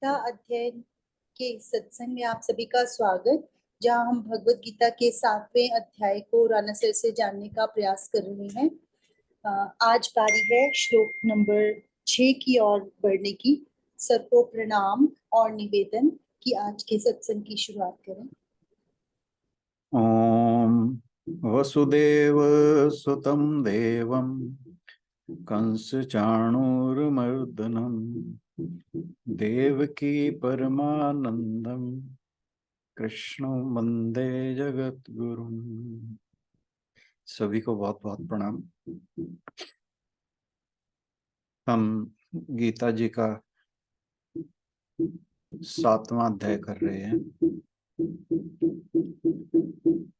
गीता अध्ययन के सत्संग में आप सभी का स्वागत, जहां हम भगवत गीता के 7वें अध्याय को राना सर से जानने का प्रयास कर रहे हैं। आज बारी है श्लोक नंबर 6 की ओर बढ़ने की। सर को प्रणाम और निवेदन कि आज के सत्संग की शुरुआत करें। ओम वसुदेव सुतं देवं कंस चाणूरमर्दनम देवकी परमानंदम कृष्ण वंदे जगद्गुरुम। सभी को बहुत बहुत प्रणाम। हम गीता जी का 7वां अध्याय कर रहे हैं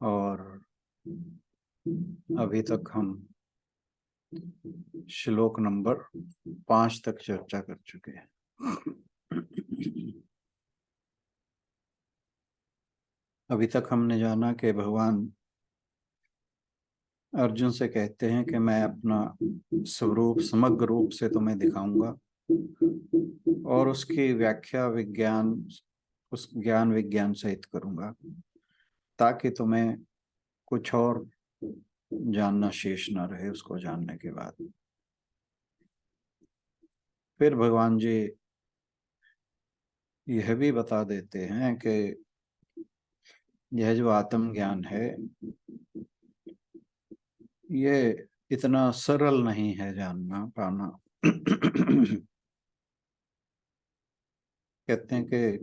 और अभी तक हम श्लोक नंबर 5 तक चर्चा कर चुके हैं। अभी तक हमने जाना कि भगवान अर्जुन से कहते हैं कि मैं अपना स्वरूप समग्र रूप से तुम्हें दिखाऊंगा और उसकी व्याख्या उस ज्ञान विज्ञान सहित करूंगा ताकि तुम्हें कुछ और जानना शेष न रहे उसको जानने के बाद। फिर भगवान जी यह भी बता देते हैं कि यह जो आत्म ज्ञान है ये इतना सरल नहीं है जानना पाना। कहते हैं कि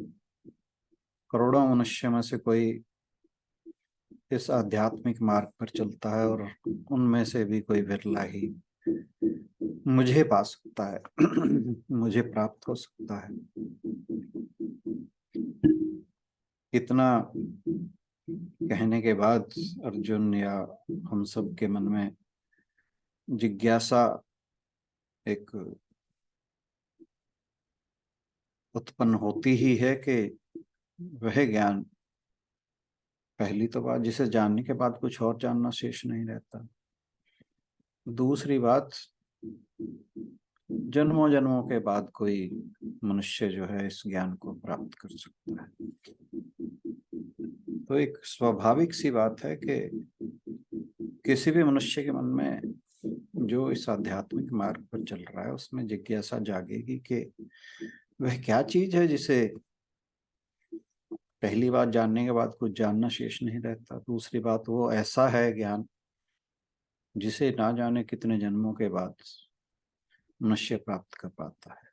करोड़ों मनुष्य में से कोई इस आध्यात्मिक मार्ग पर चलता है और उनमें से भी कोई बिरला ही मुझे पा सकता है, मुझे प्राप्त हो सकता है। इतना कहने के बाद अर्जुन या हम सब के मन में जिज्ञासा एक उत्पन्न होती ही है कि वह ज्ञान, पहली तो बात, जिसे जानने के बाद कुछ और जानना शेष नहीं रहता। दूसरी बात, जन्मों जन्मों के बाद कोई मनुष्य जो है इस ज्ञान को प्राप्त कर सकता है। तो एक स्वाभाविक सी बात है कि किसी भी मनुष्य के मन में जो इस आध्यात्मिक मार्ग पर चल रहा है उसमें जिज्ञासा जागेगी कि वह क्या चीज है जिसे पहली बात जानने के बाद कुछ जानना शेष नहीं रहता। दूसरी बात, वो ऐसा है ज्ञान जिसे ना जाने कितने जन्मों के बाद मनुष्य प्राप्त कर पाता है।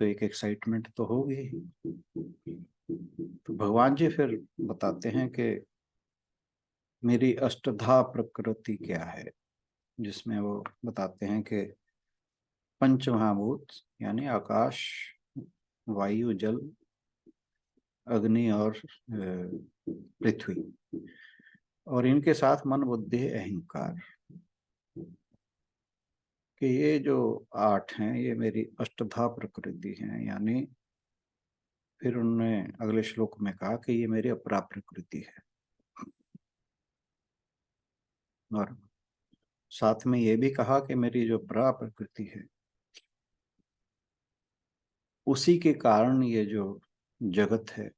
तो एक एक्साइटमेंट तो होगी ही। तो भगवान जी फिर बताते हैं कि मेरी अष्टधा प्रकृति क्या है, जिसमें वो बताते हैं कि पंच महाभूत यानी आकाश, वायु, जल, अग्नि और पृथ्वी, और इनके साथ मन, बुद्धि, अहंकार, कि ये जो 8 हैं ये मेरी अष्टधा प्रकृति हैं। यानी फिर उन्होंने अगले श्लोक में कहा कि ये मेरी अपरा प्रकृति है, और साथ में ये भी कहा कि मेरी जो अपरा प्रकृति है उसी के कारण ये जो जगत है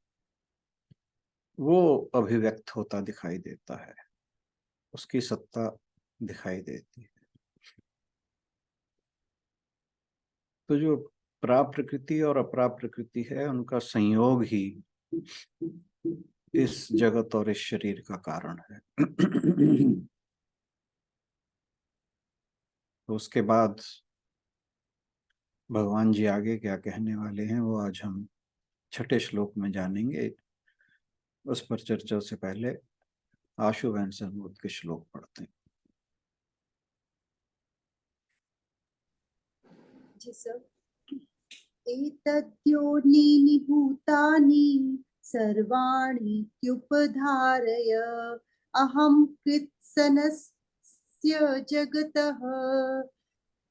वो अभिव्यक्त होता दिखाई देता है, उसकी सत्ता दिखाई देती है। तो जो प्राप्रकृति और अप्राप्रकृति है उनका संयोग ही इस जगत और इस शरीर का कारण है। तो उसके बाद भगवान जी आगे क्या कहने वाले हैं वो आज हम 6ठे श्लोक में जानेंगे। उस पर चर्चा से पहले आशु बहन से अनुरोध के श्लोक पढ़ते हैं। जी सर। एतद्योनीनि भूतानि सर्वाणीत्युपधारय अहं कृत्स्नस्य जगतः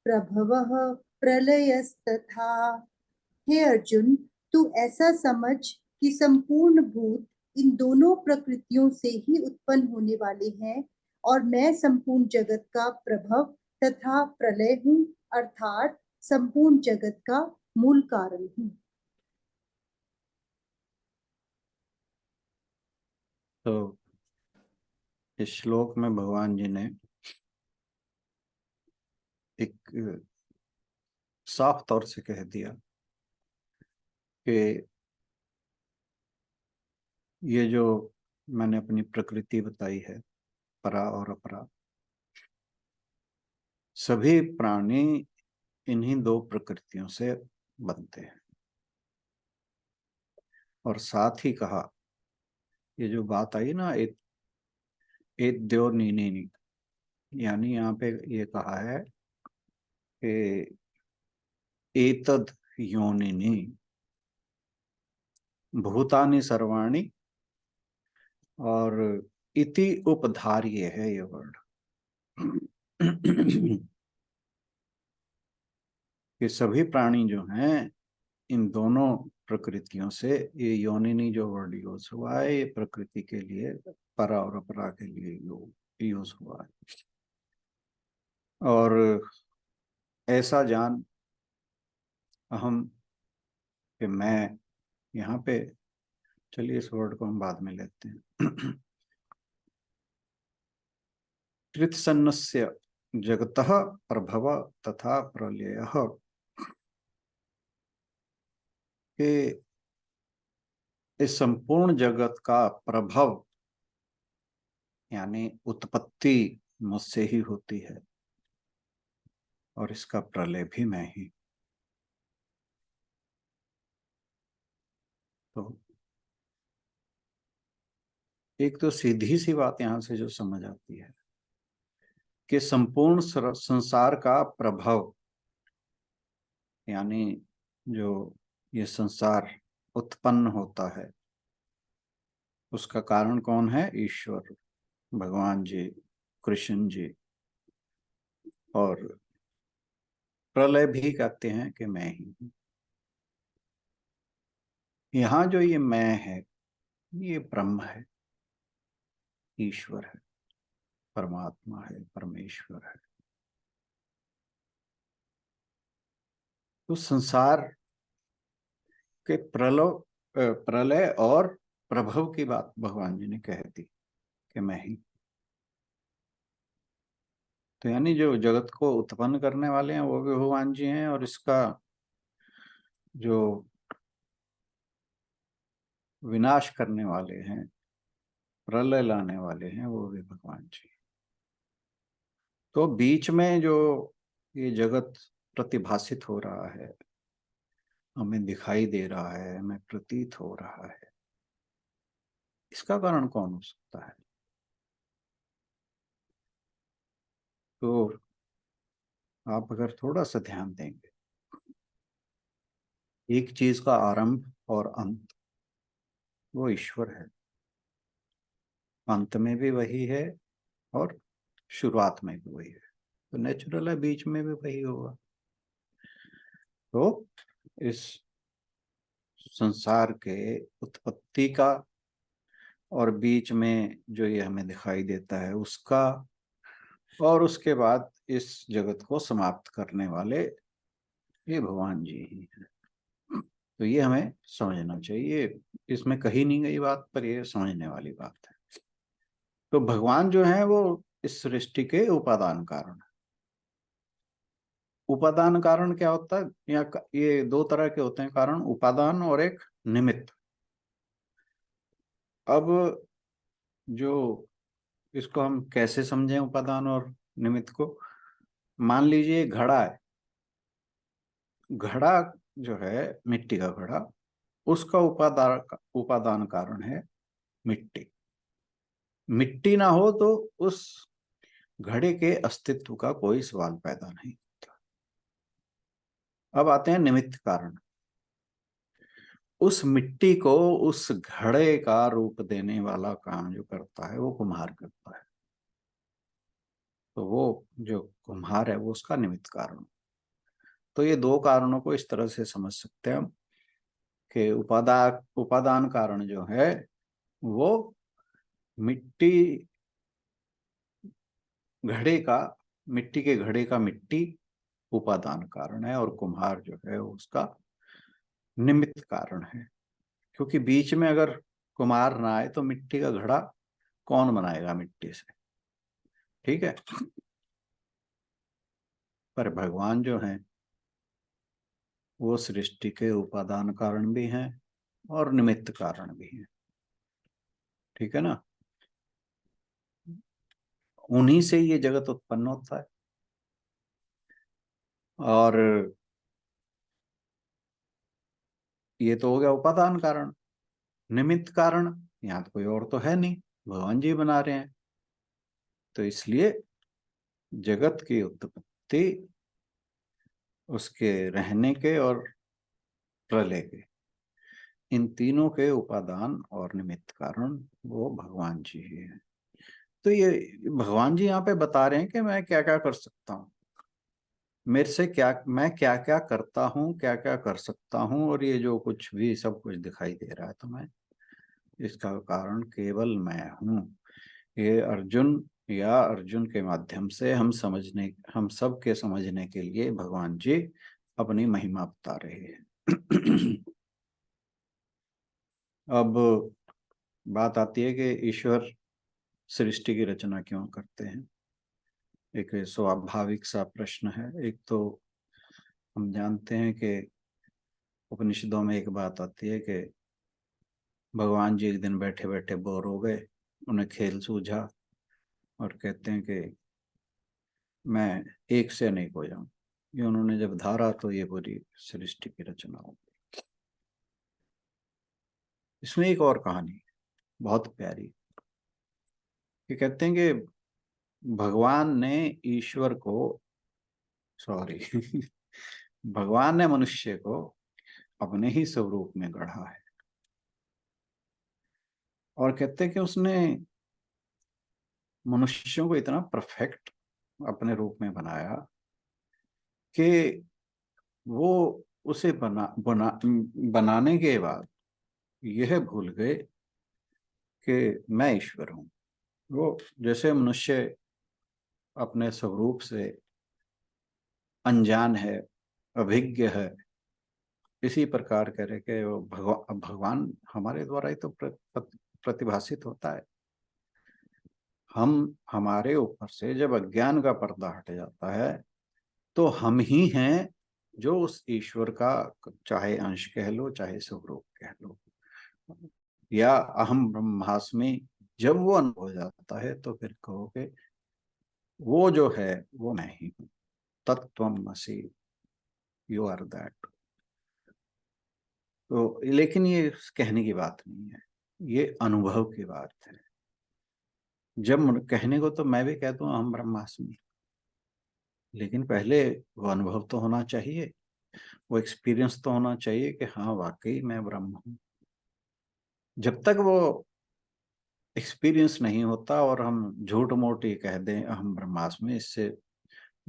प्रभवः प्रलयस्तथा। हे अर्जुन, तू ऐसा समझ कि संपूर्ण भूत इन दोनों प्रकृतियों से ही उत्पन्न होने वाले हैं और मैं संपूर्ण जगत का प्रभव तथा प्रलय हूँ, अर्थात संपूर्ण जगत का मूल कारण हूँ। तो इस श्लोक में भगवान जी ने एक साफ तौर से कह दिया कि ये जो मैंने अपनी प्रकृति बताई है, परा और अपरा, सभी प्राणी इन्हीं दो प्रकृतियों से बनते हैं। और साथ ही कहा, ये जो बात आई ना, एक द्यो नी, यानी यहाँ पे ये कहा है कि एतद योनिनी भूतानि सर्वाणि, और इति उपधार्य है ये वर्ड कि सभी प्राणी जो हैं इन दोनों प्रकृतियों से, ये योनिनी जो वर्ड यूज हुआ है ये प्रकृति के लिए, परा और अपरा के लिए यूज हुआ है। और ऐसा जान अहम, कि मैं, यहाँ पे चलिए इस वर्ड को हम बाद में लेते हैं कृतसन्नस्य जगतः प्रभव तथा प्रलयः, कि इस संपूर्ण जगत का प्रभव यानी उत्पत्ति मुझसे ही होती है, और इसका प्रलय भी मैं ही। तो एक तो सीधी सी बात यहां से जो समझ आती है कि संपूर्ण संसार का प्रभव, यानी जो ये संसार उत्पन्न होता है उसका कारण कौन है? ईश्वर, भगवान जी, कृष्ण जी। और प्रलय भी कहते हैं कि मैं ही हूं। यहाँ जो ये मैं है, ये ब्रह्म है, ईश्वर है, परमात्मा है, परमेश्वर है। तो संसार के प्रलय और प्रभव की बात भगवान जी ने कह दी कि मैं ही। तो यानी जो जगत को उत्पन्न करने वाले हैं वो भी भगवान जी हैं, और इसका जो विनाश करने वाले हैं, प्रलय लाने वाले हैं, वो भी भगवान जी। तो बीच में जो ये जगत प्रतिभासित हो रहा है, हमें दिखाई दे रहा है, हमें प्रतीत हो रहा है, इसका कारण कौन हो सकता है? तो आप अगर थोड़ा सा ध्यान देंगे, एक चीज का आरंभ और अंत वो ईश्वर है। अंत में भी वही है और शुरुआत में भी वही है, तो नेचुरल है बीच में भी वही होगा। तो इस संसार के उत्पत्ति का और बीच में जो ये हमें दिखाई देता है उसका, और उसके बाद इस जगत को समाप्त करने वाले ये भगवान जी ही हैं। तो ये हमें समझना चाहिए, इसमें कही नहीं गई बात, पर ये समझने वाली बात है। तो भगवान जो है वो इस सृष्टि के उपादान कारण है। उपादान कारण क्या होता है? या ये दो तरह के होते हैं कारण, उपादान और एक निमित्त। अब जो इसको हम कैसे समझें उपादान और निमित्त को? मान लीजिए घड़ा है, घड़ा जो है मिट्टी का घड़ा, उसका उपादान कारण है मिट्टी। मिट्टी ना हो तो उस घड़े के अस्तित्व का कोई सवाल पैदा नहीं होता। अब आते हैं निमित्त कारण। उस मिट्टी को उस घड़े का रूप देने वाला काम जो करता है वो कुम्हार करता है। तो वो जो कुम्हार है वो उसका निमित्त कारण। तो ये दो कारणों को इस तरह से समझ सकते हैं हम कि उपादान कारण जो है वो मिट्टी घड़े का, मिट्टी के घड़े का मिट्टी उपादान कारण है, और कुम्हार जो है उसका निमित्त कारण है, क्योंकि बीच में अगर कुम्हार ना आए तो मिट्टी का घड़ा कौन बनाएगा मिट्टी से, ठीक है। पर भगवान जो हैं वो सृष्टि के उपादान कारण भी हैं और निमित्त कारण भी हैं, ठीक है ना। उन्हीं से ये जगत उत्पन्न होता है। और ये तो हो गया उपादान कारण। निमित्त कारण यहाँ तो कोई और तो है नहीं, भगवान जी बना रहे हैं। तो इसलिए जगत की उत्पत्ति, उसके रहने के और प्रलय के, इन तीनों के उपादान और निमित्त कारण वो भगवान जी ही है। तो ये भगवान जी यहाँ पे बता रहे हैं कि मैं क्या क्या कर सकता हूँ, मेरे से क्या, मैं क्या क्या करता हूँ, क्या क्या कर सकता हूँ, और ये जो कुछ भी सब कुछ दिखाई दे रहा है तो मैं, इसका कारण केवल मैं हूँ। ये अर्जुन या अर्जुन के माध्यम से हम सब के समझने के लिए भगवान जी अपनी महिमा बता रहे हैं। अब बात आती है कि ईश्वर सृष्टि की रचना क्यों करते हैं। एक स्वाभाविक सा प्रश्न है। एक तो हम जानते हैं कि उपनिषदों में एक बात आती है कि भगवान जी एक दिन बैठे बैठे बोर हो गए, उन्हें खेल सूझा और कहते हैं कि मैं एक से अनेक हो जाऊं। ये उन्होंने जब धारा तो ये पूरी सृष्टि की रचना हो। इसमें एक और कहानी बहुत प्यारी, ये कहते हैं कि भगवान ने ईश्वर को, सॉरी भगवान ने मनुष्य को अपने ही स्वरूप में गढ़ा है। और कहते हैं कि उसने मनुष्यों को इतना परफेक्ट अपने रूप में बनाया कि वो उसे बनाने के बाद यह भूल गए कि मैं ईश्वर हूं। वो जैसे मनुष्य अपने स्वरूप से अनजान है, अभिज्ञ है, इसी प्रकार कह रहे कि वो भगवान हमारे द्वारा ही तो प्रतिभाषित होता है। हम, हमारे ऊपर से जब अज्ञान का पर्दा हट जाता है तो हम ही हैं जो उस ईश्वर का, चाहे अंश कह लो चाहे स्वरूप कह लो, या अहम ब्रह्मास्मि जब वो अनुभव हो जाता है तो फिर कहोगे वो जो है वो मैं ही हूँ। तत्त्वमसि, यू आर दैट। तो लेकिन ये कहने की बात नहीं है, ये अनुभव की बात है। जब कहने को तो मैं भी कहता हूँ अहम ब्रह्मास्मि, लेकिन पहले वो अनुभव तो होना चाहिए, वो एक्सपीरियंस तो होना चाहिए कि हाँ वाकई मैं ब्रह्म हूँ। जब तक वो एक्सपीरियंस नहीं होता और हम झूठ मूठ ही कह दें अहम ब्रह्मास्मि, इससे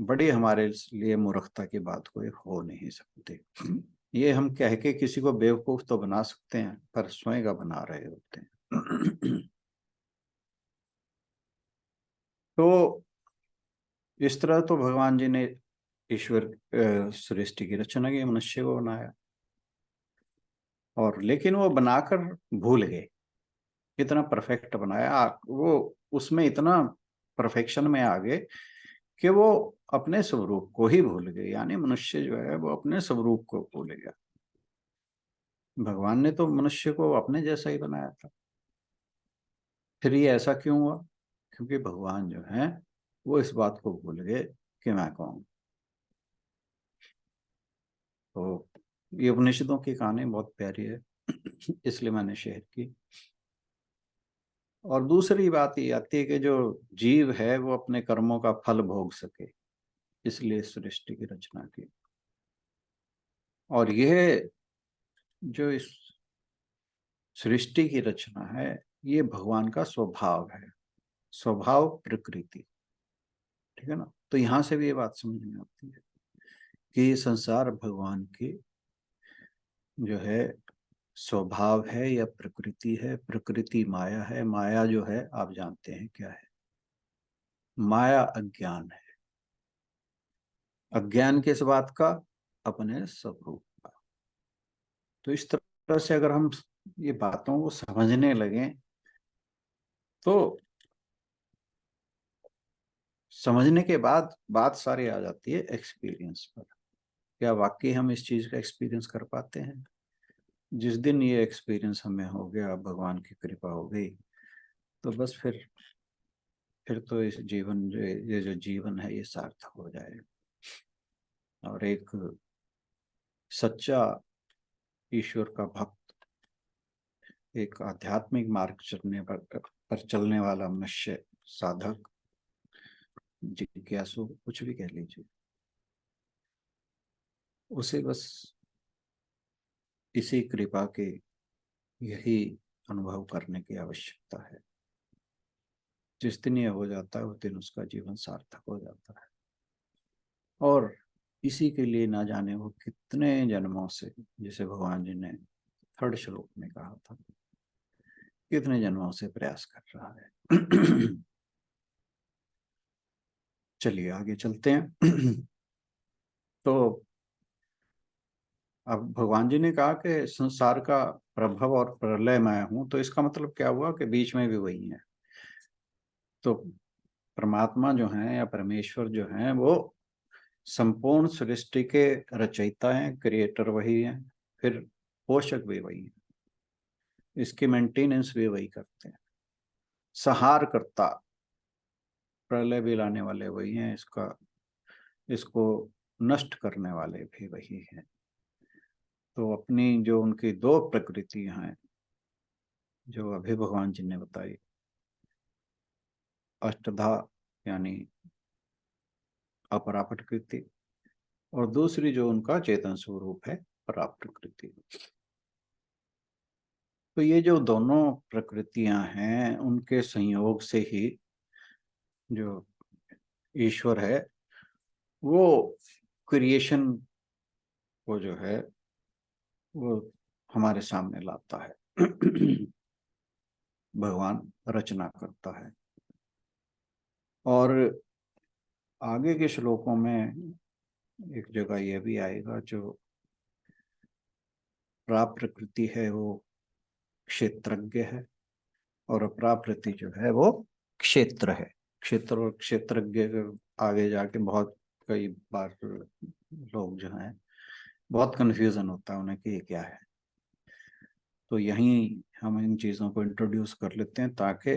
बड़ी हमारे लिए मूर्खता की बात कोई हो नहीं सकती। ये हम कह के किसी को बेवकूफ तो बना सकते हैं, पर स्वयं का बना रहे होते हैं। तो इस तरह तो भगवान जी ने ईश्वर सृष्टि की रचना की, मनुष्य को बनाया, और लेकिन वो बनाकर भूल गए। इतना परफेक्ट बनाया वो, उसमें इतना परफेक्शन में आ गए कि वो अपने स्वरूप को ही भूल गए। यानी मनुष्य जो है वो अपने स्वरूप को भूल गया। भगवान ने तो मनुष्य को अपने जैसा ही बनाया था। फिर ये ऐसा क्यों हुआ? क्योंकि भगवान जो है वो इस बात को भूल गए कि मैं कौन। तो ये उपनिषदों की कहानी बहुत प्यारी है, इसलिए मैंने शेयर की। और दूसरी बात ये आती है कि जो जीव है वो अपने कर्मों का फल भोग सके, इसलिए सृष्टि की रचना की। और यह जो इस सृष्टि की रचना है ये भगवान का स्वभाव है, स्वभाव प्रकृति, ठीक है ना। तो यहां से भी ये बात समझ में आती है कि ये संसार भगवान की जो है स्वभाव है या प्रकृति है। प्रकृति माया है, माया जो है आप जानते हैं क्या है। माया अज्ञान है। अज्ञान किस बात का? अपने स्वरूप का। तो इस तरह से अगर हम ये बातों को समझने लगे तो समझने के बाद बात सारी आ जाती है एक्सपीरियंस पर। क्या वाकई हम इस चीज का एक्सपीरियंस कर पाते हैं? जिस दिन ये एक्सपीरियंस हमें हो गया, भगवान की कृपा हो गई, तो बस फिर तो इस जीवन ये जो जीवन है ये सार्थक हो जाएगा। और एक सच्चा ईश्वर का भक्त, एक आध्यात्मिक मार्ग पर चलने वाला मनुष्य, साधक, जिज्ञासु, कुछ भी कह लीजिए, उसे बस इसी कृपा के यही अनुभव करने की आवश्यकता है। जिस दिन ये हो जाता है उस दिन उसका जीवन सार्थक हो जाता है। और इसी के लिए ना जाने वो कितने जन्मों से, जिसे भगवान जी ने थर्ड श्लोक में कहा था, कितने जन्मों से प्रयास कर रहा है। चलिए आगे चलते हैं। तो अब भगवान जी ने कहा कि संसार का प्रभव और प्रलय मैं हूं, तो इसका मतलब क्या हुआ कि बीच में भी वही है। तो परमात्मा जो है या परमेश्वर जो है वो संपूर्ण सृष्टि के रचयिता हैं, क्रिएटर वही हैं, फिर पोषक भी वही हैं, इसकी मेंटेनेंस भी वही करते हैं, संहार करता, प्रलय भी लाने वाले वही हैं, इसको नष्ट करने वाले भी वही हैं। तो अपनी जो उनकी दो प्रकृतियां हैं जो अभी भगवान जी ने बताई, अष्टधा यानी अपरा प्रकृति, और दूसरी जो उनका चेतन स्वरूप है परा प्रकृति। तो ये जो दोनों प्रकृतियां हैं उनके संयोग से ही जो ईश्वर है वो क्रिएशन को जो है वो हमारे सामने लाता है। भगवान रचना करता है। और आगे के श्लोकों में एक जगह यह भी आएगा, जो प्राप्रकृति है वो क्षेत्रज्ञ है और अप्राप्रकृति जो है वो क्षेत्र है। क्षेत्र और क्षेत्रज्ञ आगे जाके बहुत कई बार लोग जो हैं बहुत कंफ्यूजन होता है उन्हें कि ये क्या है। तो यहीं हम इन चीज़ों को इंट्रोड्यूस कर लेते हैं ताकि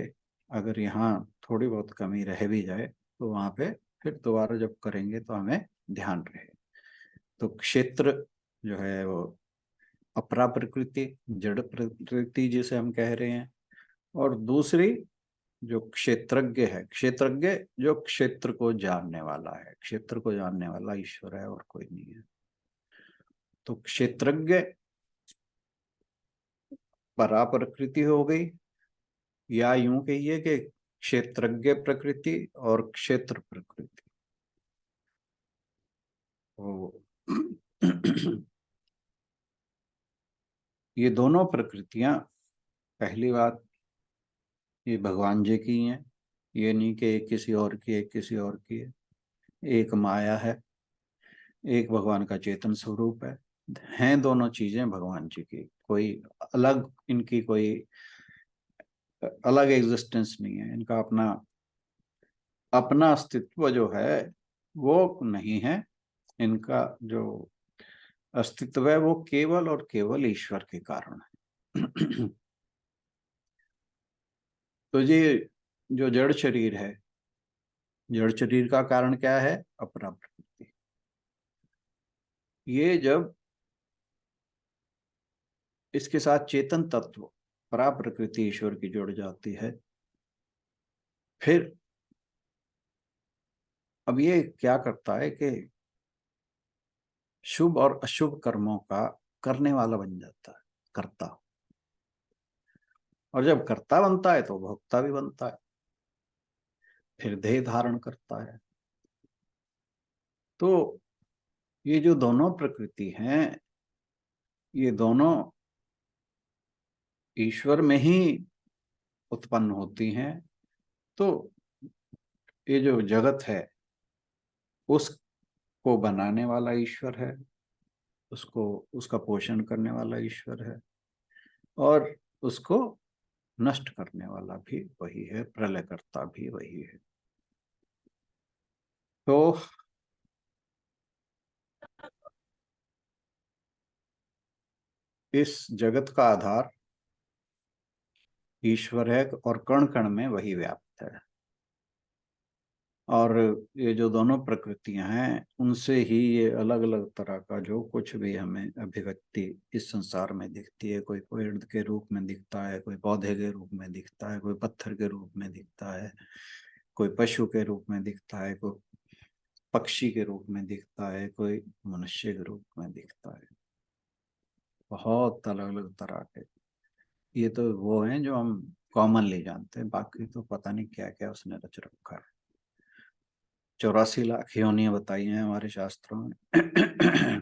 अगर यहाँ थोड़ी बहुत कमी रह भी जाए तो वहाँ पे फिर दोबारा जब करेंगे तो हमें ध्यान रहे। तो क्षेत्र जो है वो अपरा प्रकृति, जड़ प्रकृति जिसे हम कह रहे हैं, और दूसरी जो क्षेत्रज्ञ है, क्षेत्रज्ञ जो क्षेत्र को जानने वाला है, क्षेत्र को जानने वाला ईश्वर है और कोई नहीं है। तो क्षेत्रज्ञ परा प्रकृति हो गई, या यूं कहिए कि क्षेत्रज्ञ प्रकृति और क्षेत्र प्रकृति। तो ये दोनों प्रकृतियां, पहली बात ये भगवान जी की हैं, ये नहीं कि एक किसी और की, एक किसी और की है। एक माया है, एक भगवान का चेतन स्वरूप है, हैं दोनों चीजें भगवान जी की, कोई अलग, इनकी कोई अलग एग्जिस्टेंस नहीं है, इनका अपना अपना अस्तित्व जो है वो नहीं है। इनका जो अस्तित्व है वो केवल और केवल ईश्वर के कारण है। तो ये जो जड़ शरीर है, जड़ शरीर का कारण क्या है? अपरा प्रकृति। ये जब इसके साथ चेतन तत्व परा प्रकृति ईश्वर की जुड़ जाती है, फिर अब ये क्या करता है कि शुभ और अशुभ कर्मों का करने वाला बन जाता है, कर्ता। और जब कर्ता बनता है तो भोक्ता भी बनता है, फिर देह धारण करता है। तो ये जो दोनों प्रकृति हैं, ये दोनों ईश्वर में ही उत्पन्न होती हैं। तो ये जो जगत है उसको बनाने वाला ईश्वर है, उसको उसका पोषण करने वाला ईश्वर है, और उसको नष्ट करने वाला भी वही है, प्रलयकर्ता भी वही है। तो इस जगत का आधार ईश्वर है और कण कण में वही व्याप्त है। और ये जो दोनों प्रकृतियां हैं, उनसे ही ये अलग अलग तरह का जो कुछ भी हमें अभिव्यक्ति इस संसार में दिखती है, कोई पेड़ के रूप में दिखता है, कोई पौधे के रूप में दिखता है, कोई पत्थर के रूप में दिखता है, कोई पशु के रूप में दिखता है, कोई पक्षी के रूप में दिखता है, कोई मनुष्य के रूप में दिखता है। बहुत अलग अलग तरह के। ये तो वो हैं जो हम कॉमनली जानते हैं, बाकी तो पता नहीं क्या क्या उसने रच रखा है। 84 लाख योनियां बताई हैं हमारे शास्त्रों में।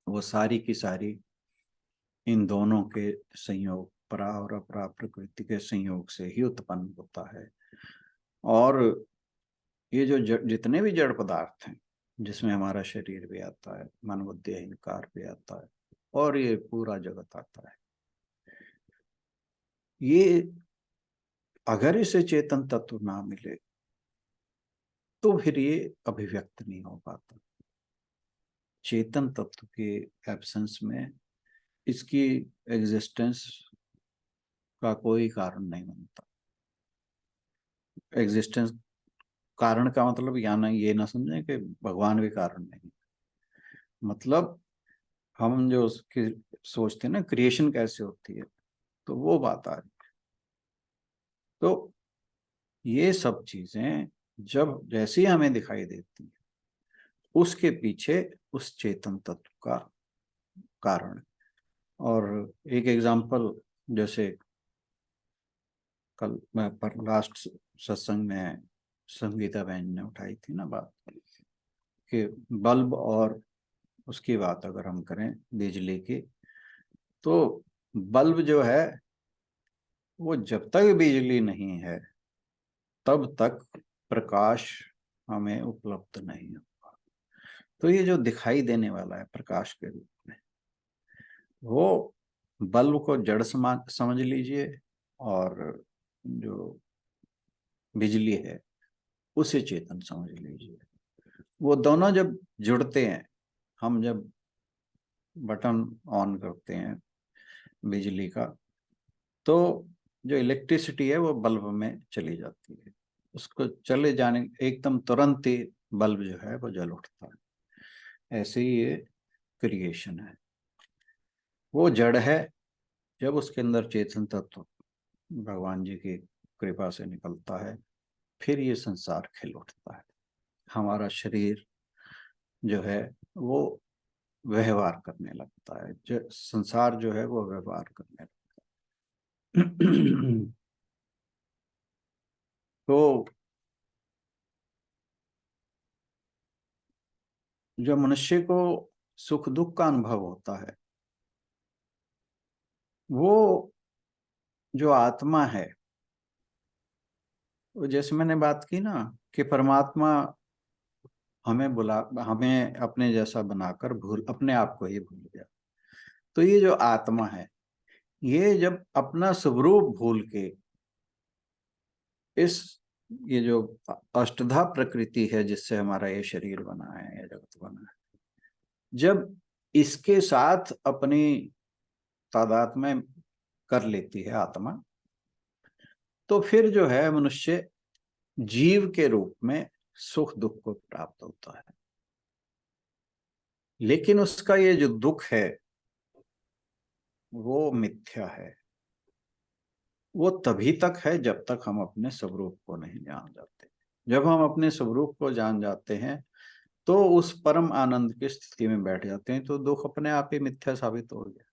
वो सारी की सारी इन दोनों के संयोग, परा और अपरा प्रकृति के संयोग से ही उत्पन्न होता है। और ये जो जितने भी जड़ पदार्थ हैं, जिसमें हमारा शरीर भी आता है, मन बुद्धि अहंकार भी आता है, और ये पूरा जगत आता है, ये अगर इसे चेतन तत्व ना मिले तो फिर ये अभिव्यक्त नहीं हो पाता। चेतन तत्व के एब्सेंस में इसकी एग्जिस्टेंस का कोई कारण नहीं बनता। एग्जिस्टेंस कारण का मतलब या ना ये ना समझें कि भगवान भी कारण नहीं, मतलब हम जो उसकी सोचते हैं ना क्रिएशन कैसे होती है, तो वो बात आ रही है। तो ये सब चीजें जब जैसी हमें दिखाई देती है, उसके पीछे उस चेतन तत्व का कारण। और एक एग्जांपल, जैसे कल मैं पर लास्ट सत्संग में संगीता बहन ने उठाई थी ना बात, कि बल्ब और उसकी बात अगर हम करें बिजली की, तो बल्ब जो है वो जब तक बिजली नहीं है तब तक प्रकाश हमें उपलब्ध नहीं होगा। तो ये जो दिखाई देने वाला है प्रकाश के रूप में, वो बल्ब को जड़ समझ लीजिए, और जो बिजली है उसे चेतन समझ लीजिए। वो दोनों जब जुड़ते हैं, हम जब बटन ऑन करते हैं बिजली का, तो जो इलेक्ट्रिसिटी है वो बल्ब में चली जाती है। उसको चले जाने एकदम तुरंत ही बल्ब जो है वो जल उठता है। ऐसे ही ये क्रिएशन है, वो जड़ है। जब उसके अंदर चेतन तत्व भगवान जी की कृपा से निकलता है, फिर ये संसार खिल उठता है। हमारा शरीर जो है वो व्यवहार करने लगता है, जो संसार जो है वो व्यवहार करने लगता है। तो जो मनुष्य को सुख दुख का अनुभव होता है, वो जो आत्मा है, वो जैसे मैंने बात की ना कि परमात्मा हमें अपने जैसा बनाकर भूल अपने आप को ही भूल गया। तो ये जो आत्मा है, ये जब अपना स्वरूप भूल के इस ये जो अष्टधा प्रकृति है जिससे हमारा ये शरीर बना है, ये जगत बना है, जब इसके साथ अपनी तादात्म्य कर लेती है आत्मा, तो फिर जो है मनुष्य जीव के रूप में सुख दुख को प्राप्त होता है। लेकिन उसका ये जो दुख है वो मिथ्या है। वो तभी तक है जब तक हम अपने स्वरूप को नहीं जान जाते। जब हम अपने स्वरूप को जान जाते हैं तो उस परम आनंद की स्थिति में बैठ जाते हैं, तो दुख अपने आप ही मिथ्या साबित हो गया।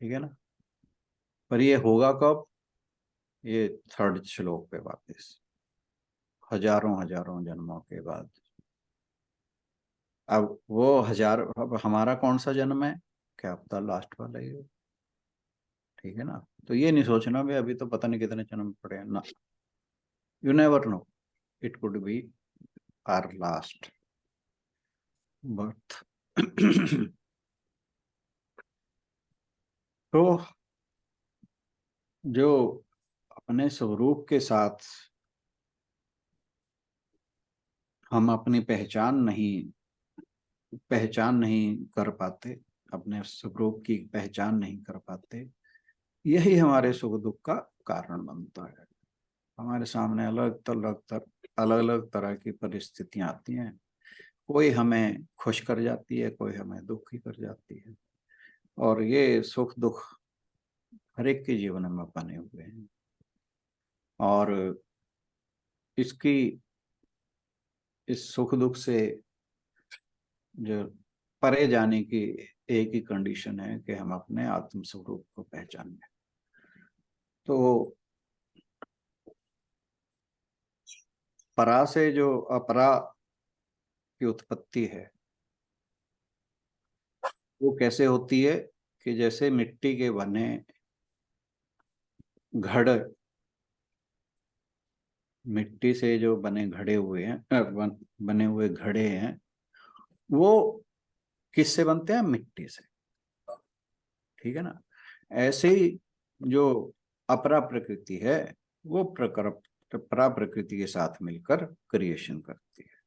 ठीक है ना। पर ये होगा कब? ये थर्ड श्लोक पे वापस, हजारों हजारों जन्मों के बाद। अब वो अब हमारा कौन सा जन्म है, क्या पता लास्ट वाला ही हो। ठीक है ना। तो ये नहीं सोचना भाई अभी तो पता नहीं कितने जन्म पड़े हैं ना। You never know, it could be our last birth. तो जो अपने स्वरूप के साथ हम अपनी पहचान नहीं कर पाते, अपने स्वरूप की पहचान नहीं कर पाते, यही हमारे सुख दुख का कारण बनता है। हमारे सामने अलग अलग तरह की परिस्थितियां आती हैं, कोई हमें खुश कर जाती है, कोई हमें दुखी कर जाती है, और ये सुख दुख हर एक के जीवन में बने हुए हैं। और इसकी इस सुख दुख से जो परे जाने की एक ही कंडीशन है कि हम अपने आत्म स्वरूप को पहचानें। तो परा से जो अपरा की उत्पत्ति है वो कैसे होती है कि जैसे मिट्टी के बने घड़, मिट्टी से जो बने घड़े हुए हैं बने हुए घड़े हैं, वो किससे बनते हैं? मिट्टी से। ठीक है ना? ऐसे ही जो अपरा प्रकृति है वो परा प्रकृति के साथ मिलकर क्रिएशन करती है।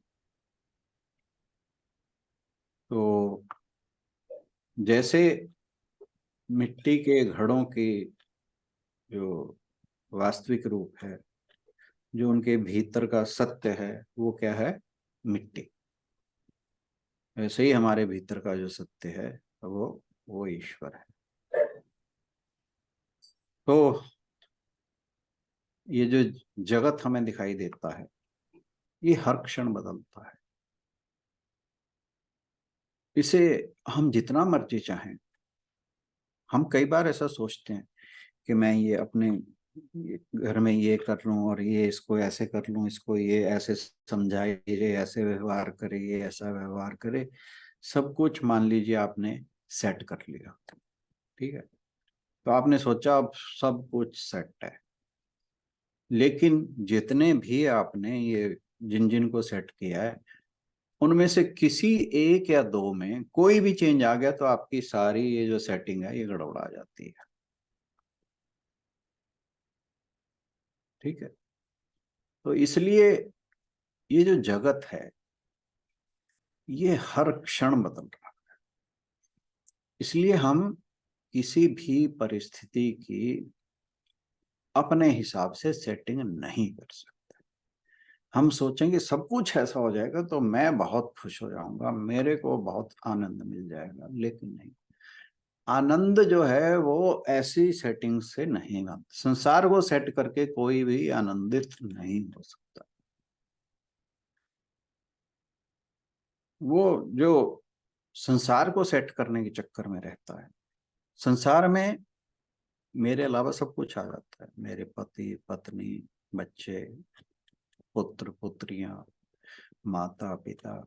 तो जैसे मिट्टी के घड़ों की जो वास्तविक रूप है, जो उनके भीतर का सत्य है, वो क्या है? मिट्टी। वैसे ही हमारे भीतर का जो सत्य है वो ईश्वर है। तो ये जो जगत हमें दिखाई देता है ये हर क्षण बदलता है। इसे हम जितना मर्जी चाहें, हम कई बार ऐसा सोचते हैं कि मैं ये अपने घर में ये कर लूं और ये इसको ऐसे कर लूं, इसको ये ऐसे समझाए, ये ऐसे व्यवहार करे, ये ऐसा व्यवहार करे। सब कुछ मान लीजिए आपने सेट कर लिया, ठीक है? तो आपने सोचा अब सब कुछ सेट है, लेकिन जितने भी आपने ये जिन जिन को सेट किया है उनमें से किसी एक या दो में कोई भी चेंज आ गया तो आपकी सारी ये जो सेटिंग है ये गड़बड़ा जाती है। ठीक है? तो इसलिए ये जो जगत है ये हर क्षण बदल रहा है। इसलिए हम किसी भी परिस्थिति की अपने हिसाब से सेटिंग नहीं कर सकते। हम सोचेंगे सब कुछ ऐसा हो जाएगा तो मैं बहुत खुश हो जाऊंगा, मेरे को बहुत आनंद मिल जाएगा, लेकिन नहीं। आनंद जो है वो ऐसी सेटिंग से नहीं बनता। संसार को सेट करके कोई भी आनंदित नहीं हो सकता। वो जो संसार को सेट करने के चक्कर में रहता है, संसार में मेरे अलावा सब कुछ आ जाता है, मेरे पति पत्नी, बच्चे, पुत्र पुत्रियां, माता पिता।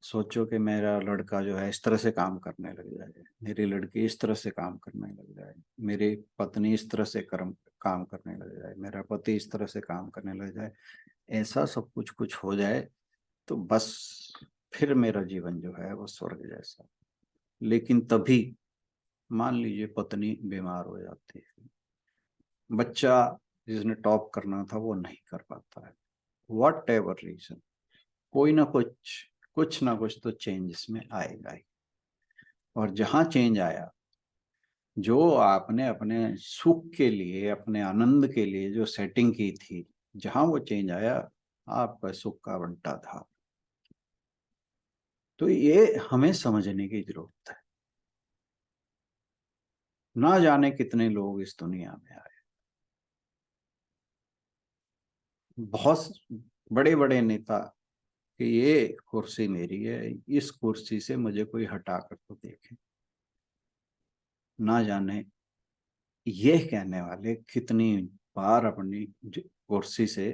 सोचो कि मेरा लड़का जो है इस तरह से काम करने लग जाए, मेरी लड़की इस तरह से काम करने लग जाए, मेरी पत्नी इस तरह से काम करने लग जाए, मेरा पति इस तरह से काम करने लग जाए, ऐसा सब कुछ हो जाए तो बस फिर मेरा जीवन जो है वो स्वर्ग जैसा। लेकिन तभी मान लीजिए पत्नी बीमार हो जाती है, बच्चा जिसने टॉप करना था वो नहीं कर पाता है, वॉट एवर रीजन, कोई ना कुछ ना कुछ तो चेंज इसमें आएगा ही। और जहां चेंज आया, जो आपने अपने सुख के लिए, अपने आनंद के लिए जो सेटिंग की थी, जहां वो चेंज आया आपका सुख का बंटा था। तो ये हमें समझने की जरूरत है। ना जाने कितने लोग इस दुनिया में आए, बहुत बड़े बड़े नेता कि ये कुर्सी मेरी है, इस कुर्सी से मुझे कोई हटा कर तो देखे। ना जाने ये कहने वाले कितनी बार अपनी कुर्सी से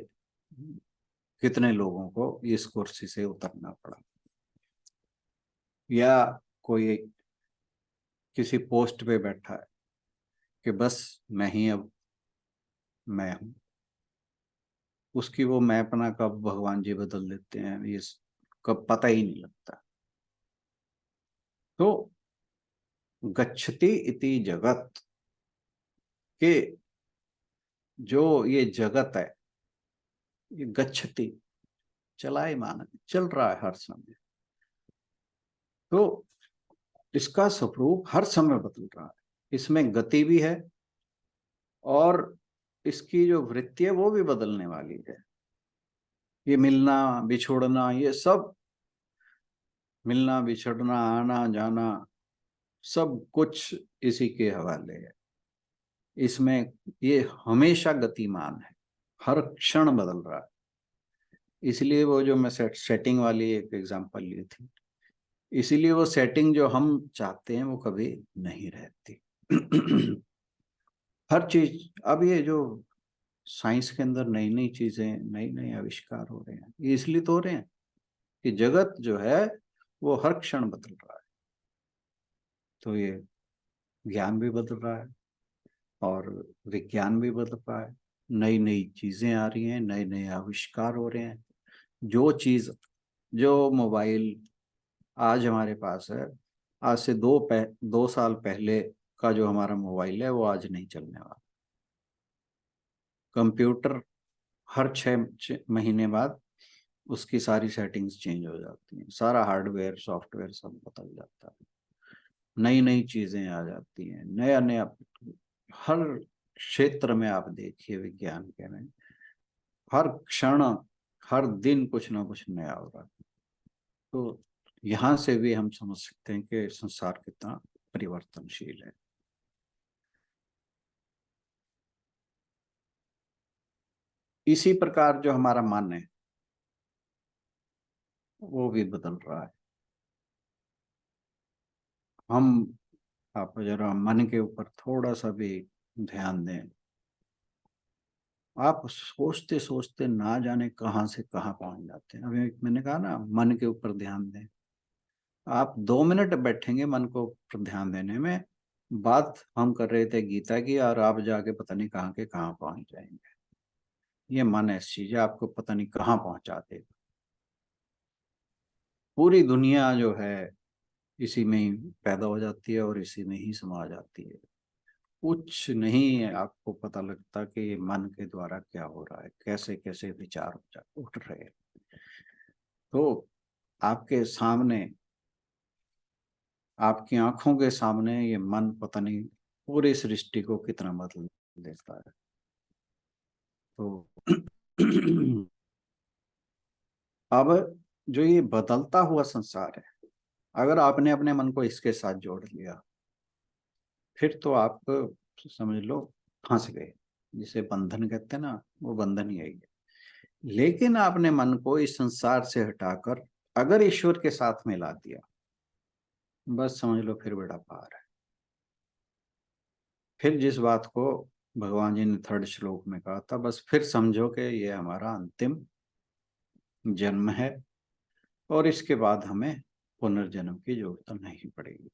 कितने लोगों को इस कुर्सी से उतरना पड़ा, या कोई किसी पोस्ट पे बैठा है कि बस मैं ही अब मैं हूं, उसकी वो मैं अपना कब भगवान जी बदल देते हैं ये कब पता ही नहीं लगता। तो गच्छति इति जगत के जो ये जगत है, ये गच्छति चलायमान, चल रहा है हर समय। तो इसका स्वरूप हर समय बदल रहा है, इसमें गति भी है और इसकी जो वृत्ति है वो भी बदलने वाली है। ये मिलना बिछोड़ना, ये सब मिलना बिछड़ना आना जाना सब कुछ इसी के हवाले है। इसमें ये हमेशा गतिमान है, हर क्षण बदल रहा है। इसलिए वो जो मैं सेटिंग वाली एक एग्जांपल ली थी, इसीलिए वो सेटिंग जो हम चाहते हैं वो कभी नहीं रहती। हर चीज, अब ये जो साइंस के अंदर नई नई चीजें, नई नई आविष्कार हो रहे हैं, ये इसलिए तो हो रहे हैं कि जगत जो है वो हर क्षण बदल रहा है। तो ये ज्ञान भी बदल रहा है और विज्ञान भी बदल रहा है, नई नई चीजें आ रही हैं, नए नए आविष्कार हो रहे हैं। जो चीज, जो मोबाइल आज हमारे पास है, आज से 2 साल पहले का जो हमारा मोबाइल है वो आज नहीं चलने वाला। कंप्यूटर हर 6 महीने बाद उसकी सारी सेटिंग्स चेंज हो जाती हैं, सारा हार्डवेयर सॉफ्टवेयर सब बदल जाता है, नई नई चीजें आ जाती हैं, नया नया। हर क्षेत्र में आप देखिए विज्ञान के में हर क्षण हर दिन कुछ ना कुछ नया हो रहा है। तो यहाँ से भी हम समझ सकते हैं कि संसार कितना परिवर्तनशील है। इसी प्रकार जो हमारा मन है वो भी बदल रहा है। हम, आप जरा मन के ऊपर थोड़ा सा भी ध्यान दें, आप सोचते सोचते ना जाने कहाँ से कहाँ पहुंच जाते हैं। अभी मैंने कहा ना, मन के ऊपर ध्यान दें। आप 2 मिनट बैठेंगे मन को ऊपर ध्यान देने में, बात हम कर रहे थे गीता की और आप जाके पता नहीं कहाँ के कहाँ पहुंच जाएंगे। ये मन ऐसी चीज है, आपको पता नहीं कहाँ पहुंचा देगा। पूरी दुनिया जो है इसी में ही पैदा हो जाती है और इसी में ही समा जाती है। कुछ नहीं आपको पता लगता कि ये मन के द्वारा क्या हो रहा है, कैसे कैसे विचार उठ रहे हैं। तो आपके सामने, आपकी आंखों के सामने ये मन पता नहीं पूरी सृष्टि को कितना बदल देता है। तो अब जो ये बदलता हुआ संसार है, अगर आपने अपने मन को इसके साथ जोड़ लिया, फिर तो आप समझ लो फंस गए। जिसे बंधन कहते हैं ना, वो बंधन ही है। लेकिन आपने मन को इस संसार से हटाकर अगर ईश्वर के साथ मिला दिया, बस समझ लो फिर बेड़ा पार है। फिर जिस बात को भगवान जी ने 3rd श्लोक में कहा था, बस फिर समझो कि ये हमारा अंतिम जन्म है और इसके बाद हमें पुनर्जन्म की जरूरत नहीं पड़ेगी।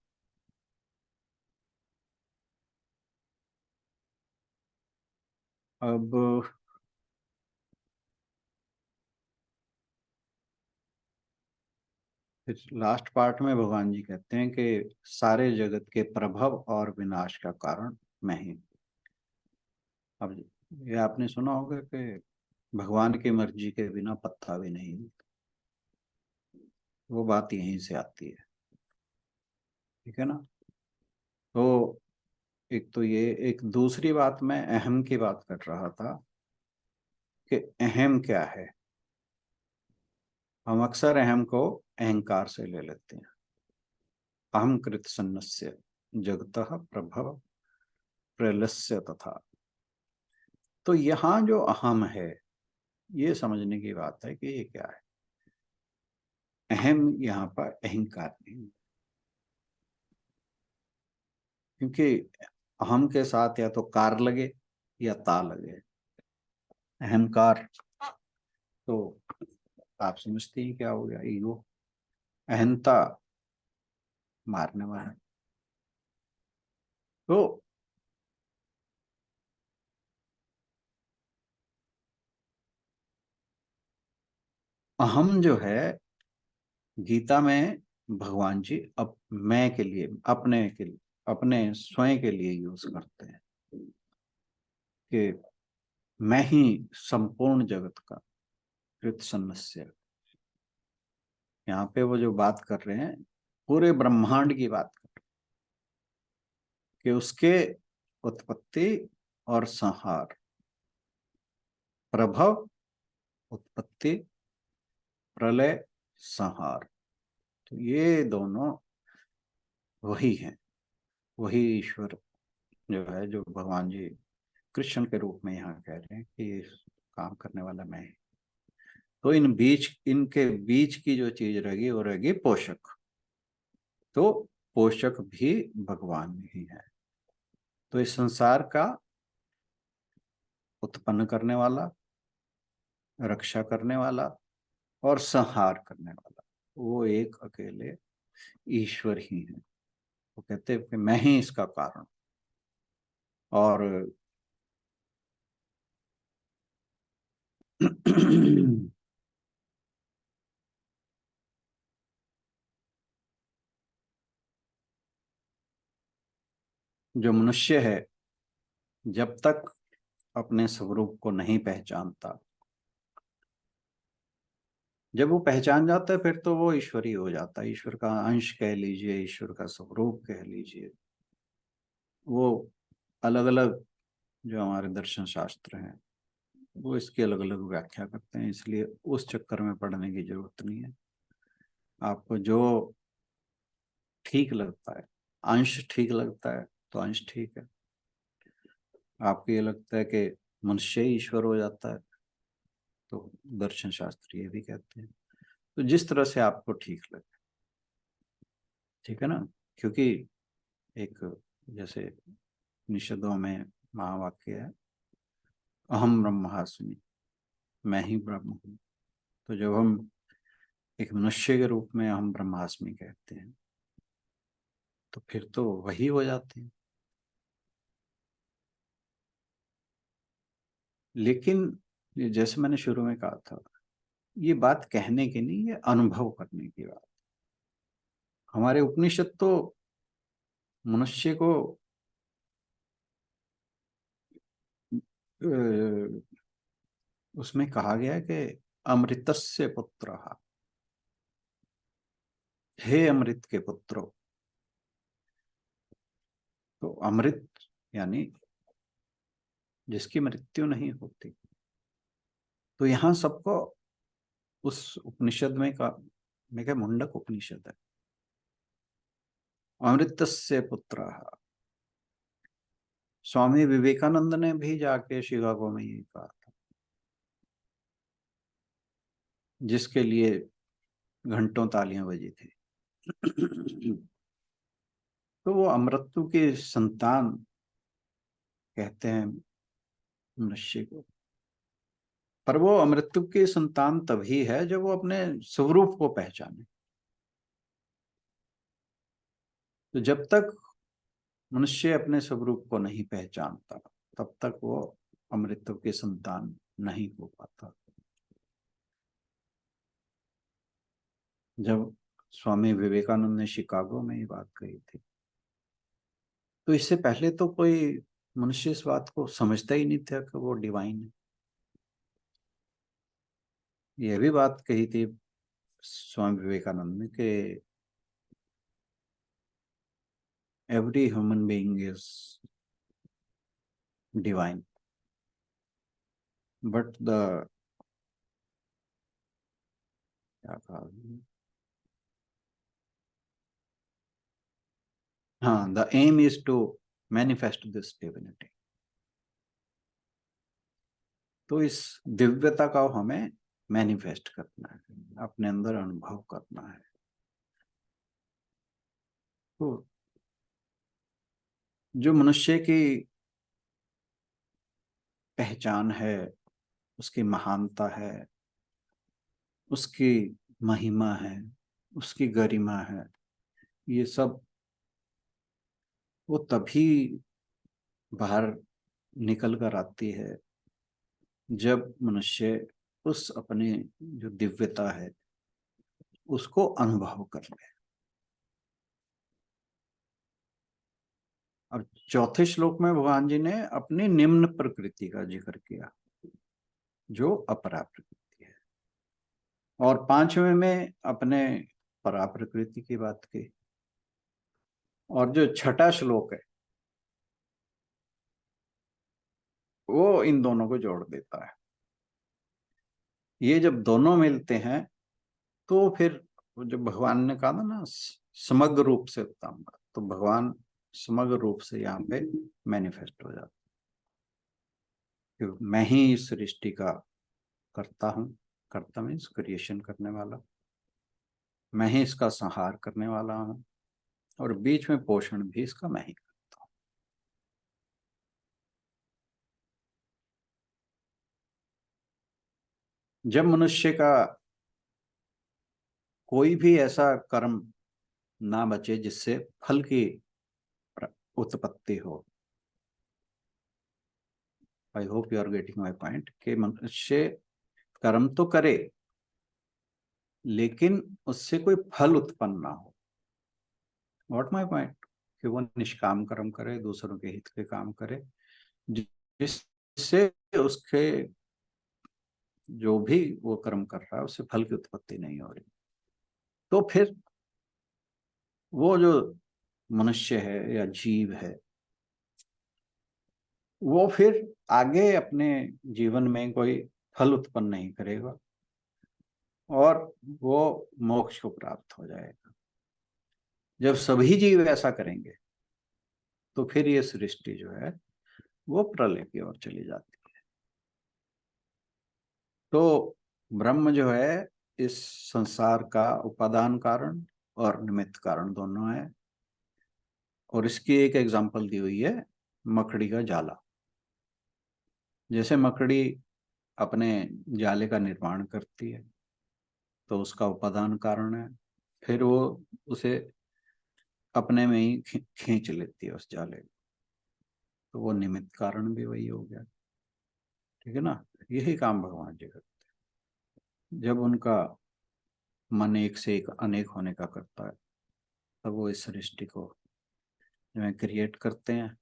अब लास्ट पार्ट में भगवान जी कहते हैं कि सारे जगत के प्रभव और विनाश का कारण मैं ही। अब ये आपने सुना होगा कि भगवान की मर्जी के बिना पत्ता भी नहीं, वो बात यहीं से आती है। ठीक है ना। तो एक तो ये, एक दूसरी बात मैं अहम की बात कर रहा था कि अहम क्या है। हम अक्सर अहम को अहंकार से ले लेते हैं। अहम कृत सन्नस्य जगतः प्रभव प्रलस्य तथा। तो यहाँ जो अहम है, ये समझने की बात है कि ये क्या है। अहम यहाँ पर अहंकार नहीं, क्योंकि अहम के साथ या तो कार लगे या ता लगे। अहंकार तो आप समझते हैं क्या हो गया, ईगो, अहंता मारने वाला। तो अहम जो है, गीता में भगवान जी अब मैं के लिए, अपने स्वयं के लिए यूज करते हैं कि मैं ही संपूर्ण जगत का कृत सन्नस्य। यहाँ पे वो जो बात कर रहे हैं पूरे ब्रह्मांड की बात कर रहे हैं कि उसके उत्पत्ति और संहार, प्रभव, उत्पत्ति, प्रलय, संहार, तो ये दोनों वही हैं। वही ईश्वर जो है, जो भगवान जी कृष्ण के रूप में यहाँ कह रहे हैं कि ये काम करने वाला मैं ही। तो इनके बीच की जो चीज रहेगी वो रहेगी पोषक। तो पोषक भी भगवान ही है। तो इस संसार का उत्पन्न करने वाला, रक्षा करने वाला और संहार करने वाला वो एक अकेले ईश्वर ही है। वो कहते हैं कि मैं ही इसका कारण। और जो मनुष्य है जब तक अपने स्वरूप को नहीं पहचानता, जब वो पहचान जाता है फिर तो वो ईश्वर ही हो जाता है। ईश्वर का अंश कह लीजिए, ईश्वर का स्वरूप कह लीजिए। वो अलग अलग जो हमारे दर्शन शास्त्र हैं वो इसकी अलग अलग व्याख्या करते हैं, इसलिए उस चक्कर में पढ़ने की जरूरत नहीं है। आपको जो ठीक लगता है, अंश ठीक लगता है तो अंश ठीक है। आपको ये लगता है कि मनुष्य ही ईश्वर हो जाता है तो दर्शन शास्त्र ये भी कहते हैं। तो जिस तरह से आपको ठीक लगे, ठीक है ना। क्योंकि एक जैसे निषदों में महावाक्य है, अहम ब्रह्मास्मि, मैं ही ब्रह्म हूँ। तो जब हम एक मनुष्य के रूप में अहम ब्रह्मास्मि कहते हैं तो फिर तो वही हो जाते हैं। लेकिन जैसे मैंने शुरू में कहा था, ये बात कहने की नहीं, ये अनुभव करने की बात। हमारे उपनिषद तो मनुष्य को उसमें कहा गया है कि अमृतस्य पुत्र, हे अमृत के पुत्रों। तो अमृत यानी जिसकी मृत्यु नहीं होती। तो यहाँ सबको उस उपनिषद में क्या मुंडक उपनिषद है, अमृतस्य पुत्र। स्वामी विवेकानंद ने भी जाके शिकागो में ये कहा था, जिसके लिए घंटों तालियां बजी थी। तो वो अमृत्यु के संतान कहते हैं मनुष्य को। पर वो अमृत्यु की संतान तभी है जब वो अपने स्वरूप को पहचाने। तो जब तक मनुष्य अपने स्वरूप को नहीं पहचानता तब तक वो अमृत्यु की संतान नहीं हो पाता। जब स्वामी विवेकानंद ने शिकागो में ये बात कही थी तो इससे पहले तो कोई मनुष्य इस बात को समझता ही नहीं था कि वो डिवाइन है। यह भी बात कही थी स्वामी विवेकानंद ने कि every human being is divine but the, क्या कहा, हाँ, the aim is to manifest this divinity. तो इस दिव्यता का हमें मैनिफेस्ट करना है, अपने अंदर अनुभव करना है। तो जो मनुष्य की पहचान है, उसकी महानता है, उसकी महिमा है, उसकी गरिमा है, ये सब वो तभी बाहर निकल कर आती है जब मनुष्य उस अपने जो दिव्यता है उसको अनुभव कर ले। और चौथे श्लोक में भगवान जी ने अपनी निम्न प्रकृति का जिक्र किया जो अपरा प्रकृति है, और पांचवें में अपने परा प्रकृति की बात की, और जो छठा श्लोक है वो इन दोनों को जोड़ देता है। ये जब दोनों मिलते हैं तो फिर जो भगवान ने कहा था ना समग्र रूप से उत्तम, तो भगवान समग्र रूप से यहाँ पे मैनिफेस्ट हो जाता है। मैं ही इस सृष्टि का करता हूँ, कर्ता मीन्स क्रिएशन करने वाला, मैं ही इसका संहार करने वाला हूँ, और बीच में पोषण भी इसका मैं ही करता हूँ। जब मनुष्य का कोई भी ऐसा कर्म ना बचे जिससे फल की उत्पत्ति हो, I hope you are getting my point, कि मनुष्य कर्म तो करे लेकिन उससे कोई फल उत्पन्न ना हो। व्हाट माई पॉइंट, कि वो निष्काम कर्म करे, दूसरों के हित के काम करे, जिससे उसके जो भी वो कर्म कर रहा है उससे फल की उत्पत्ति नहीं हो रही, तो फिर वो जो मनुष्य है या जीव है वो फिर आगे अपने जीवन में कोई फल उत्पन्न नहीं करेगा और वो मोक्ष को प्राप्त हो जाएगा। जब सभी जीव ऐसा करेंगे तो फिर ये सृष्टि जो है वो प्रलय की ओर चली जाती है। तो ब्रह्म जो है इस संसार का उपादान कारण और निमित्त कारण दोनों है, और इसकी एक एग्जांपल दी हुई है मकड़ी का जाला। जैसे मकड़ी अपने जाले का निर्माण करती है तो उसका उपादान कारण है, फिर वो उसे अपने में ही खींच लेती है उस जाले को, तो वो निमित्त कारण भी वही हो गया। ठीक है ना, यही काम भगवान जी करते हैं। जब उनका मन एक से एक अनेक होने का करता है तब वो इस सृष्टि को जो है क्रिएट करते हैं।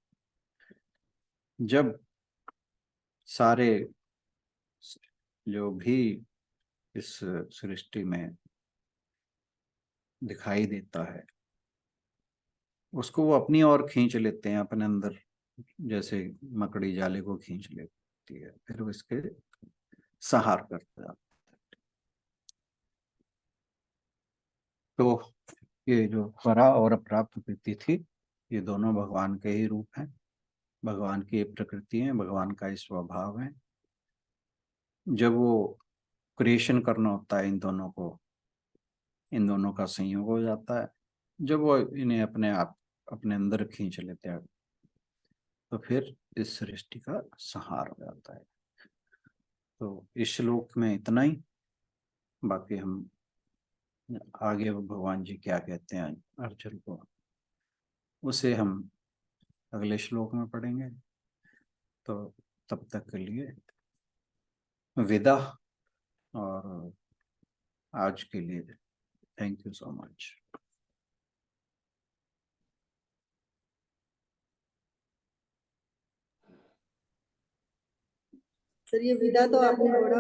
जब सारे जो भी इस सृष्टि में दिखाई देता है उसको वो अपनी ओर खींच लेते हैं अपने अंदर, जैसे मकड़ी जाले को खींच लेती है, फिर वो इसके संहार करते हैं। तो ये जो परा और अपरा प्रकृति थी ये दोनों भगवान के ही रूप हैं, भगवान की प्रकृति है, भगवान का ही स्वभाव है। जब वो क्रिएशन करना होता है इन दोनों का संयोग हो जाता है। जब वो इन्हें अपने आप अपने अंदर खींच लेते हैं तो फिर इस सृष्टि का संहार हो जाता है। तो इस श्लोक में इतना ही, बाकी हम आगे भगवान जी क्या कहते हैं अर्जुन को उसे हम अगले श्लोक में पढ़ेंगे। तो तब तक के लिए विदा, और आज के लिए thank you so much. Sir ये विदा तो आपने बोला,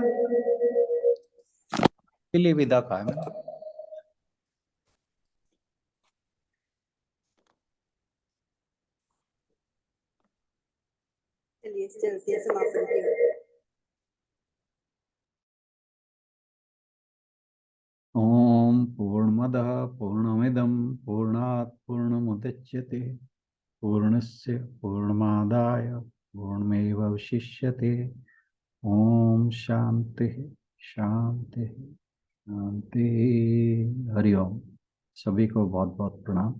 के लिए विदा कहा है मैंने। चलिए चलते हैं समापन की ओर। ओम पूर्णमदः पूर्णमिदं पूर्णात् पूर्णमुदच्यते पूर्णस्य पूर्णमादाय पूर्णमेवावशिष्यते। ओम शांति शांति शांति। हरिओम। सभी को बहुत बहुत प्रणाम,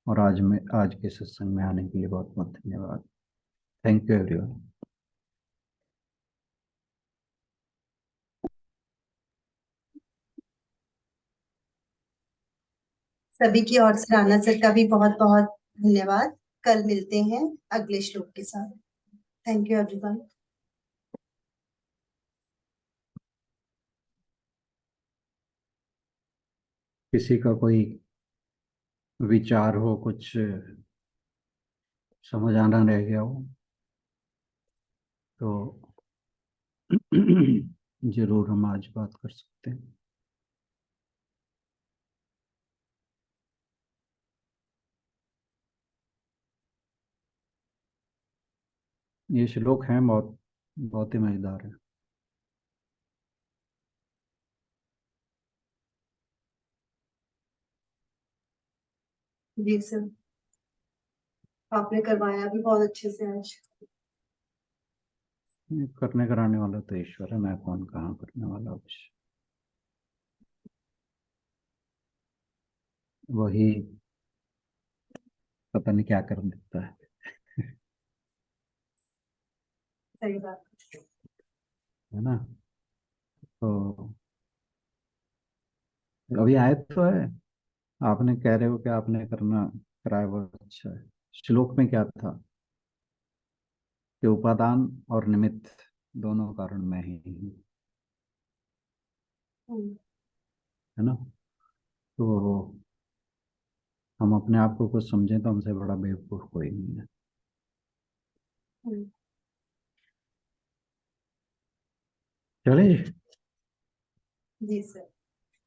और आज के सत्संग में आने के लिए बहुत बहुत धन्यवाद। Thank you everyone. सभी की ओर से राणा सर का भी बहुत बहुत धन्यवाद। कल मिलते हैं अगले श्लोक के साथ। Thank you everyone. किसी का कोई विचार हो, कुछ समझ आना रह गया हो तो जरूर हम आज बात कर सकते हैं। ये श्लोक है बहुत बहुत ही मजेदार है। जी सर, आपने करवाया भी बहुत अच्छे से आज। ये करने कराने वाला तो ईश्वर है, मैं कौन कहाँ करने वाला कुछ। वही पता नहीं क्या कर देता है सही बात। है ना। तो अभी आए तो है, आपने कह रहे हो कि आपने करना कराया बहुत अच्छा है। श्लोक में क्या था कि उपादान और निमित्त दोनों कारण मैं ही हूँ, हम्म, है ना। तो हम अपने आप को कुछ समझें तो हमसे बड़ा बेवकूफ कोई नहीं है। हम्म, चलिए। जी सर।